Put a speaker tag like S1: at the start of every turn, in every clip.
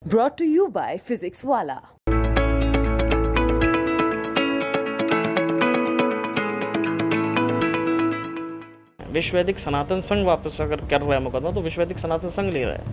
S1: brought to you by Physics Wala.
S2: विश्व वैदिक सनातन संघ वापस अगर कर रहा है मुकदमा तो विश्व वैदिक सनातन संघ ले रहा है,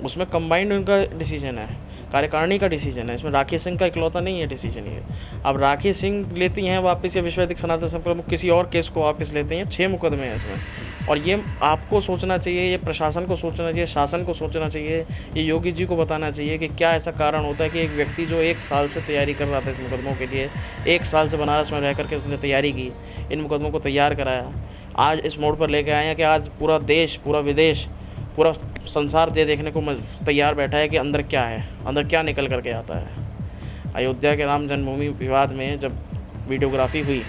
S2: उसमें कंबाइंड उनका डिसीजन है, कार्यकारिणी का डिसीजन है, इसमें राखी सिंह का इकलौता नहीं है डिसीजन ये। अब राखी सिंह लेती हैं वापस या विश्व वैदिक सनातन संघ प्रमुख किसी और केस को वापस लेते हैं, 6 मुकदमे हैं इसमें। और ये आपको सोचना चाहिए, ये प्रशासन को सोचना चाहिए, शासन को सोचना चाहिए, ये योगी जी को बताना चाहिए कि क्या ऐसा कारण होता है कि एक व्यक्ति जो 1 साल से तैयारी कर रहा था इस मुकदमों के लिए, 1 साल से बनारस में रह करके उसने तैयारी की, इन मुकदमों को तैयार कराया, आज इस मोड़ पर लेके आए हैं कि आज पूरा देश, पूरा विदेश, पूरा संसार देखने को तैयार बैठा है कि अंदर क्या है, अंदर क्या निकल करके आता है। अयोध्या के राम जन्मभूमि विवाद में जब वीडियोग्राफी हुई,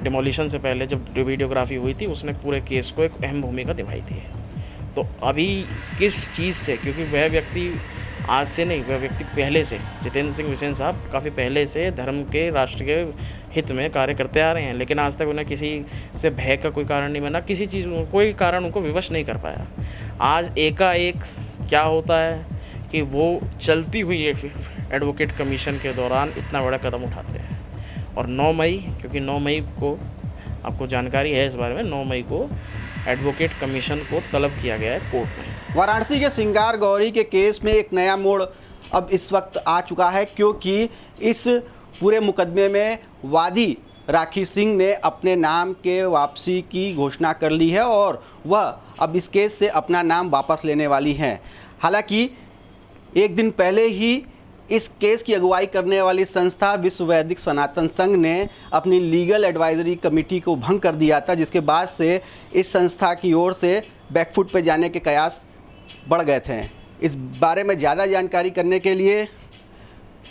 S2: डिमोलिशन से पहले जब वीडियोग्राफी हुई थी, उसने पूरे केस को एक अहम भूमिका निभाई थी। तो अभी किस चीज़ से, क्योंकि वह व्यक्ति आज से नहीं, वह व्यक्ति पहले से, जितेंद्र सिंह बिसेन साहब काफ़ी पहले से धर्म के, राष्ट्र के हित में कार्य करते आ रहे हैं, लेकिन आज तक उन्हें किसी से भय का कोई कारण नहीं बना, किसी चीज़ कोई कारण उनको विवश नहीं कर पाया। आज एकाएक क्या होता है कि वो चलती हुई एडवोकेट कमीशन के दौरान इतना बड़ा कदम उठाते हैं। और 9 मई, क्योंकि 9 मई को आपको जानकारी है इस बारे में, 9 मई को एडवोकेट कमीशन को तलब किया गया है कोर्ट में।
S3: वाराणसी के सिंगार गौरी के केस में एक नया मोड़ अब इस वक्त आ चुका है, क्योंकि इस पूरे मुकदमे में वादी राखी सिंह ने अपने नाम के वापसी की घोषणा कर ली है और वह अब इस केस से अपना नाम वापस लेने वाली हैं। हालांकि एक दिन पहले ही इस केस की अगुवाई करने वाली संस्था विश्व वैदिक सनातन संघ ने अपनी लीगल एडवाइजरी कमेटी को भंग कर दिया था, जिसके बाद से इस संस्था की ओर से बैकफुट पर जाने के कयास बढ़ गए थे। इस बारे में ज़्यादा जानकारी करने के लिए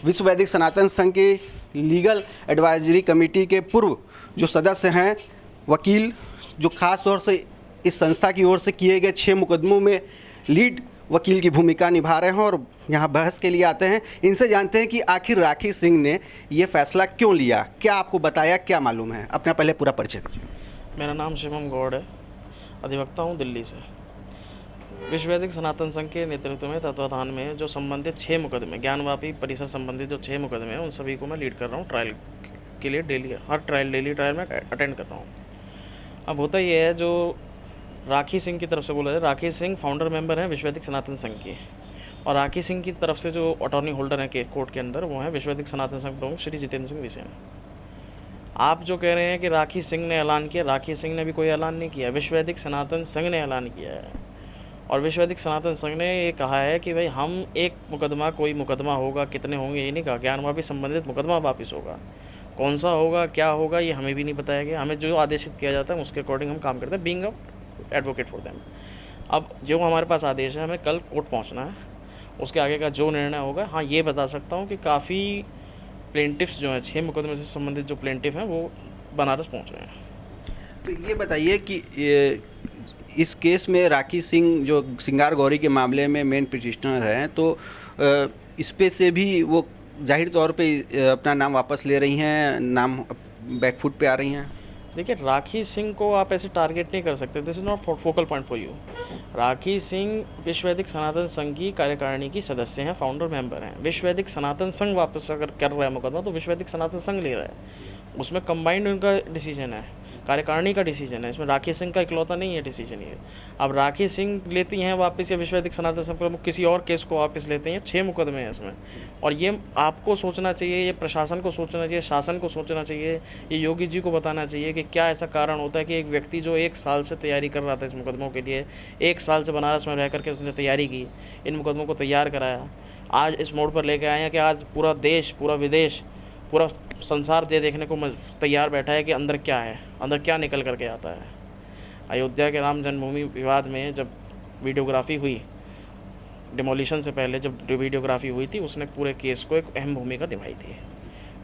S3: विश्व वैदिक सनातन संघ की लीगल एडवाइजरी कमेटी के पूर्व जो सदस्य हैं, वकील, जो ख़ास तौर से इस संस्था की ओर से किए गए 6 मुकदमों में लीड वकील की भूमिका निभा रहे हैं और यहाँ बहस के लिए आते हैं। इनसे जानते हैं कि आखिर राखी सिंह ने ये फैसला क्यों लिया, क्या आपको बताया, क्या मालूम है। अपना पहले पूरा परिचय दीजिए।
S2: मेरा नाम शिवम गौड़ है, अधिवक्ता हूँ दिल्ली से। विश्व वैदिक सनातन संघ के नेतृत्व में, तत्वाधान में जो संबंधित 6 मुकदमे, ज्ञानवापी परिसर संबंधित जो 6 मुकदमे हैं, उन सभी को मैं लीड कर रहा हूँ ट्रायल के लिए। डेली हर डेली ट्रायल में अटेंड कर रहा हूँ। अब होता ये है, जो राखी सिंह की तरफ से बोला जाए, राखी सिंह फाउंडर मेंबर हैं विश्व वैदिक सनातन संघ की, और राखी सिंह की तरफ से जो अटॉर्नी होल्डर हैं के कोर्ट के अंदर, वो हैं विश्व वैदिक सनातन संघ प्रमुख श्री जितेंद्र सिंह बिसेन। आप जो कह रहे हैं कि राखी सिंह ने ऐलान किया, राखी सिंह ने भी कोई ऐलान नहीं किया, विश्व वैदिक सनातन संघ ने ऐलान किया है। और विश्व वैदिक सनातन संघ ने ये कहा है कि भाई हम एक मुकदमा, कोई मुकदमा होगा, कितने होंगे ये नहीं कहा, ज्ञानवापी संबंधित मुकदमा वापस होगा, कौन सा होगा, क्या होगा, ये हमें भी नहीं बताया गया। हमें जो आदेशित किया जाता है उसके अकॉर्डिंग हम काम करते हैं, being a advocate for them. अब जो हमारे पास आदेश है, हमें कल कोर्ट पहुंचना है, उसके आगे का जो निर्णय होगा, हाँ ये बता सकता हूँ कि काफ़ी प्लेंटिफ्स जो हैं, 6 मुकदमे से संबंधित जो प्लेंटिफ हैं, वो बनारस पहुँच रहे हैं।
S3: तो ये बताइए कि इस केस में राखी सिंह जो सिंगार गौरी के मामले में मेन पिटिशनर हैं, तो इस पे से भी वो जाहिर तौर पे अपना नाम वापस ले रही हैं, नाम बैकफुट पे आ रही हैं।
S2: देखिए, राखी सिंह को आप ऐसे टारगेट नहीं कर सकते, this is not focal point for you. Rakhi Singh Vishwa Vaidik सनातन संघ की कार्यकारिणी की सदस्य हैं, फाउंडर मेंबर हैं। विश्व वैदिक सनातन संघ वापस अगर कर रहा है मुकदमा तो विश्व वैदिक सनातन संघ ले रहा है, उसमें कंबाइंड उनका डिसीजन है, कार्यकारिणी का डिसीजन है, इसमें राखी सिंह का इकलौता नहीं है डिसीजन ये। अब राखी सिंह लेती हैं वापस या विश्व वैदिक सनातन संघ प्रमुख किसी और केस को वापस लेते हैं, 6 मुकदमे हैं इसमें। और ये आपको सोचना चाहिए, ये प्रशासन को सोचना चाहिए, शासन को सोचना चाहिए, ये योगी जी को बताना चाहिए कि क्या ऐसा कारण होता है कि एक व्यक्ति जो 1 साल से तैयारी कर रहा था इस मुकदमों के लिए, 1 साल से बनारस में रह करके उसने तैयारी की, इन मुकदमों को तैयार कराया, आज इस मोड़ पर लेके आए हैं कि आज पूरा देश, पूरा विदेश, पूरा संसार देखने को तैयार बैठा है कि अंदर क्या है, अंदर क्या निकल करके आता है। अयोध्या के राम जन्मभूमि विवाद में जब वीडियोग्राफी हुई, डिमोलिशन से पहले जब वीडियोग्राफी हुई थी, उसने पूरे केस को एक अहम भूमिका निभाई थी।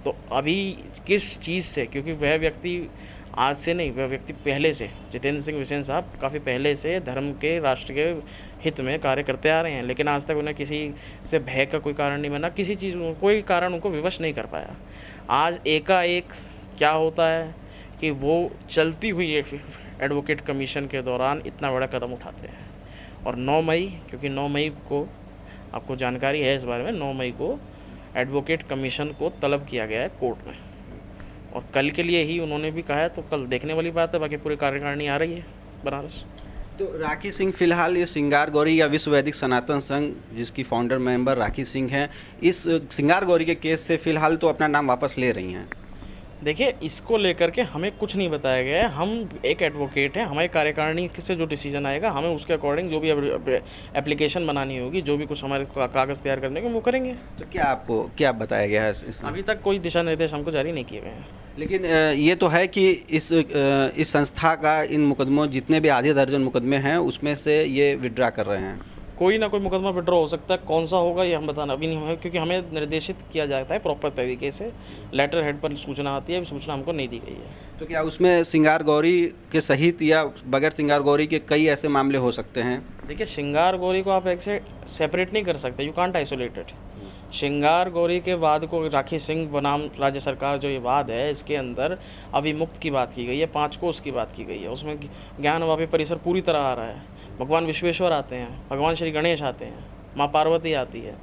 S2: तो अभी किस चीज़ से, क्योंकि वह व्यक्ति आज से नहीं, वह व्यक्ति पहले से, जितेंद्र सिंह बिसेन साहब काफ़ी पहले से धर्म के, राष्ट्र के हित में कार्य करते आ रहे हैं, लेकिन आज तक उन्हें किसी से भय का कोई कारण नहीं बना, किसी चीज़ कोई कारण उनको विवश नहीं कर पाया। आज एकाएक क्या होता है कि वो चलती हुई एडवोकेट कमीशन के दौरान इतना बड़ा कदम उठाते हैं। और 9 मई, क्योंकि 9 मई को आपको जानकारी है इस बारे में। 9 मई को एडवोकेट कमीशन को तलब किया गया है कोर्ट में, और कल के लिए ही उन्होंने भी कहा है, तो कल देखने वाली बात है। बाकी पूरी कार्यकारिणी आ रही है बनारस।
S3: तो राखी सिंह फिलहाल ये सिंगार गौरी या विश्व वैदिक सनातन संघ जिसकी फाउंडर मेंबर राखी सिंह हैं, इस सिंगार गौरी के केस से फिलहाल तो अपना नाम वापस ले रही हैं।
S2: देखिए, इसको लेकर के हमें कुछ नहीं बताया गया है। हम एक एडवोकेट हैं, हमारी कार्यकारिणी से जो डिसीजन आएगा हमें उसके अकॉर्डिंग जो भी एप्लीकेशन बनानी होगी, जो भी कुछ हमारे कागज़ तैयार करने को वो करेंगे।
S3: तो क्या बताया गया है इसमें?
S2: अभी तक कोई दिशा निर्देश हमको जारी नहीं किए गए हैं।
S3: लेकिन ये तो है कि इस संस्था का इन मुकदमों जितने भी आधे दर्जन मुकदमे हैं उसमें से ये विड्रा कर रहे हैं।
S2: कोई ना कोई मुकदमा विड्रॉ हो सकता है, कौन सा होगा ये हम बताना अभी नहीं है, क्योंकि हमें निर्देशित किया जाता है प्रॉपर तरीके से। लेटर हेड पर सूचना आती है, सूचना हमको नहीं दी गई है।
S3: तो क्या उसमें सिंगार गौरी के सहित या बगैर सिंगार गौरी के कई ऐसे मामले हो सकते हैं?
S2: देखिए, श्रृंगार गौरी को आप एक से सेपरेट नहीं कर सकते, यू कांट आइसोलेटेड। श्रृंगार गौरी के वाद को राखी सिंह बनाम राज्य सरकार जो ये वाद है, इसके अंदर अभिमुक्त की बात की गई है, 5 कोस की बात की गई है। उसमें ज्ञानवापी परिसर पूरी तरह आ रहा है। भगवान विश्वेश्वर आते हैं, भगवान श्री गणेश आते हैं, माँ पार्वती आती है,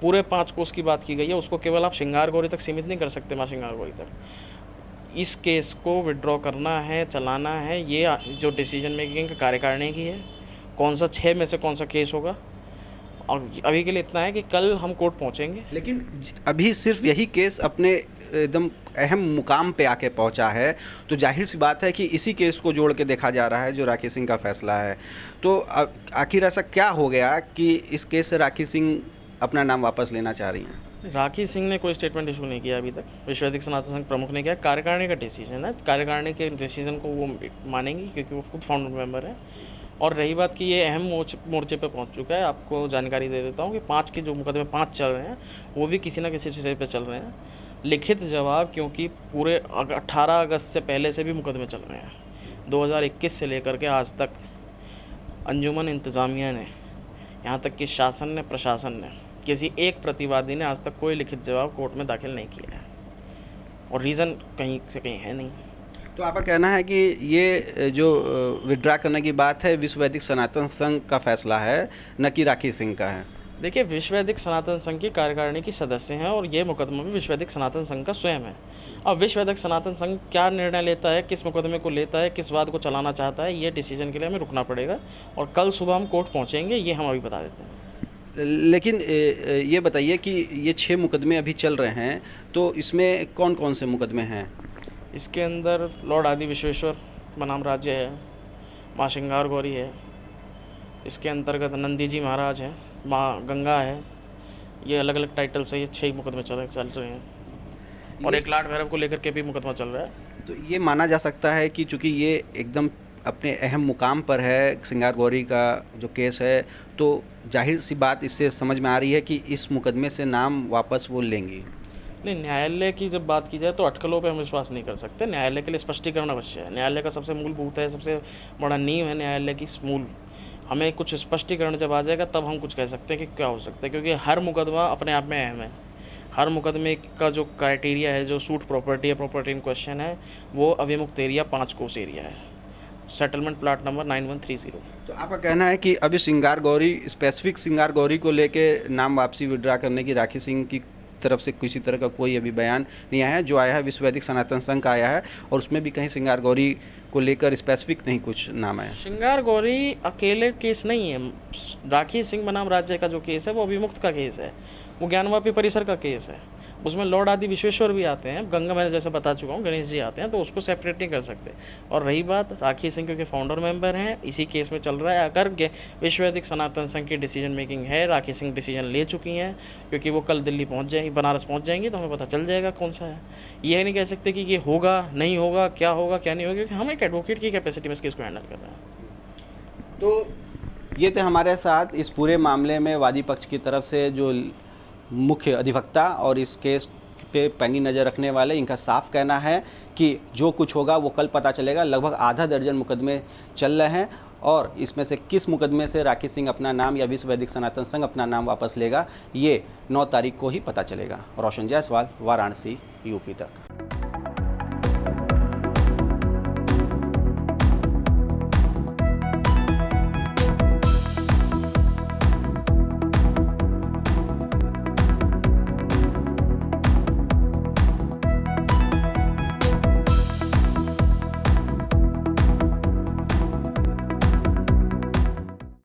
S2: पूरे 5 कोस की बात की गई है। उसको केवल आप श्रृंगार गौरी तक सीमित नहीं कर सकते, माँ श्रृंगार गौरी तक। इस केस को विड्रॉ करना है, चलाना है, ये जो डिसीजन मेकिंग कार्यकारिणी की है। कौन सा 6 में से कौन सा केस होगा, और अभी के लिए इतना है कि कल हम कोर्ट पहुंचेंगे।
S3: लेकिन अभी सिर्फ यही केस अपने एकदम अहम मुकाम पे आके पहुंचा है, तो जाहिर सी बात है कि इसी केस को जोड़ के देखा जा रहा है जो राखी सिंह का फैसला है। तो आखिर ऐसा क्या हो गया कि इस केस से राखी सिंह अपना नाम वापस लेना चाह रही हैं?
S2: राखी सिंह ने कोई स्टेटमेंट इशू नहीं किया अभी तक। विश्व वैदिक सनातन संघ प्रमुख ने किया। कार्यकारिणी का डिसीजन है, कार्यकारिणी के डिसीजन को वो मानेंगी क्योंकि वो खुद फाउंडर मेंबर है। और रही बात कि ये अहम मोर्चे पे पहुंच चुका है, आपको जानकारी दे देता हूँ कि 5 के जो मुकदमे 5 चल रहे हैं वो भी किसी न किसी स्टेज पे चल रहे हैं। लिखित जवाब, क्योंकि पूरे 18 अगस्त से पहले से भी मुकदमे चल रहे हैं। 2021 से लेकर के आज तक अंजुमन इंतज़ामिया ने, यहाँ तक कि शासन ने, प्रशासन ने, किसी एक प्रतिवादी ने आज तक कोई लिखित जवाब कोर्ट में दाखिल नहीं किया है, और रीज़न कहीं से कहीं है नहीं।
S3: तो आपका कहना है कि ये जो विड्रा करने की बात है विश्व वैदिक सनातन संघ का फैसला है, न कि राखी सिंह का है?
S2: देखिए, विश्व वैदिक सनातन संघ की कार्यकारिणी की सदस्य हैं, और ये मुकदमा भी विश्व वैदिक सनातन संघ का स्वयं है। अब विश्व वैदिक सनातन संघ क्या निर्णय लेता है, किस मुकदमे को लेता है, किस वाद को चलाना चाहता है, ये डिसीजन के लिए हमें रुकना पड़ेगा, और कल सुबह हम कोर्ट पहुँचेंगे, ये हम अभी बता देते हैं।
S3: लेकिन ये बताइए कि ये 6 मुकदमे अभी चल रहे हैं, तो इसमें कौन कौन से मुकदमे हैं?
S2: इसके अंदर लॉर्ड आदि विश्वेश्वर बनाम राज्य है, माँ श्रृंगार गौरी है, इसके अंतर्गत नंदी जी महाराज है, माँ गंगा है। ये अलग अलग टाइटल से ये 6 मुकदमे चल रहे हैं, और एक लाट भैरव को लेकर के भी मुकदमा चल रहा है।
S3: तो ये माना जा सकता है कि चूँकि ये एकदम अपने अहम मुकाम पर है, श्रृंगार गौरी का जो केस है, तो जाहिर सी बात इससे समझ में आ रही है कि इस मुकदमे से नाम वापस वो लेंगी।
S2: नहीं, न्यायालय की जब बात की जाए तो अटकलों पे हम विश्वास नहीं कर सकते। न्यायालय के लिए स्पष्टीकरण अवश्य है। न्यायालय का सबसे मूलभूत है, सबसे बड़ा नींव है न्यायालय की मूल। हमें कुछ स्पष्टीकरण जब आ जाएगा तब हम कुछ कह सकते हैं कि क्या हो सकता है, क्योंकि हर मुकदमा अपने आप में अहम है। हर मुकदमे का जो क्राइटेरिया है, जो सूट प्रॉपर्टी है, प्रॉपर्टी इन क्वेश्चन है, वो अभिमुक्त एरिया 5 कोस एरिया है, सेटलमेंट प्लाट नंबर 9130।
S3: तो आपका कहना है कि अभी श्रृंगार गौरी, स्पेसिफिक श्रृंगार गौरी को लेके नाम वापसी विड्रा करने की राखी सिंह की तरफ से किसी तरह का कोई अभी बयान नहीं आया है। जो आया है विश्व वैदिक सनातन संघ का आया है, और उसमें भी कहीं श्रृंगार गौरी को लेकर स्पेसिफिक नहीं कुछ नाम आया।
S2: श्रृंगार गौरी अकेले केस नहीं है। राखी सिंह बनाम राज्य का जो केस है वो अभिमुक्त का केस है, वो ज्ञानवापी परिसर का केस है। उसमें लॉर्ड आदि विश्वेश्वर भी आते हैं, गंगा मैंने जैसे बता चुका हूँ, गणेश जी आते हैं, तो उसको सेपरेट नहीं कर सकते। और रही बात राखी सिंह, क्योंकि फाउंडर मेंबर हैं, इसी केस में चल रहा है। अगर विश्व वैदिक सनातन संघ की डिसीजन मेकिंग है, राखी सिंह डिसीजन ले चुकी हैं, क्योंकि वो कल दिल्ली पहुँच जाएंगी, बनारस पहुँच जाएंगी, तो हमें पता चल जाएगा कौन सा है। ये नहीं कह सकते कि ये होगा, नहीं होगा, क्या होगा, क्या नहीं होगा, क्योंकि हम एक एडवोकेट की कैपेसिटी में इस केस को हैंडल कर रहे हैं।
S3: तो ये थे हमारे साथ इस पूरे मामले में वादी पक्ष की तरफ से जो मुख्य अधिवक्ता और इस केस पे पैनी नज़र रखने वाले, इनका साफ कहना है कि जो कुछ होगा वो कल पता चलेगा। लगभग आधा दर्जन मुकदमे चल रहे हैं, और इसमें से किस मुकदमे से राखी सिंह अपना नाम या विश्व वैदिक सनातन संघ अपना नाम वापस लेगा, ये 9 तारीख को ही पता चलेगा। रोशन जायसवाल, वाराणसी, यूपी तक।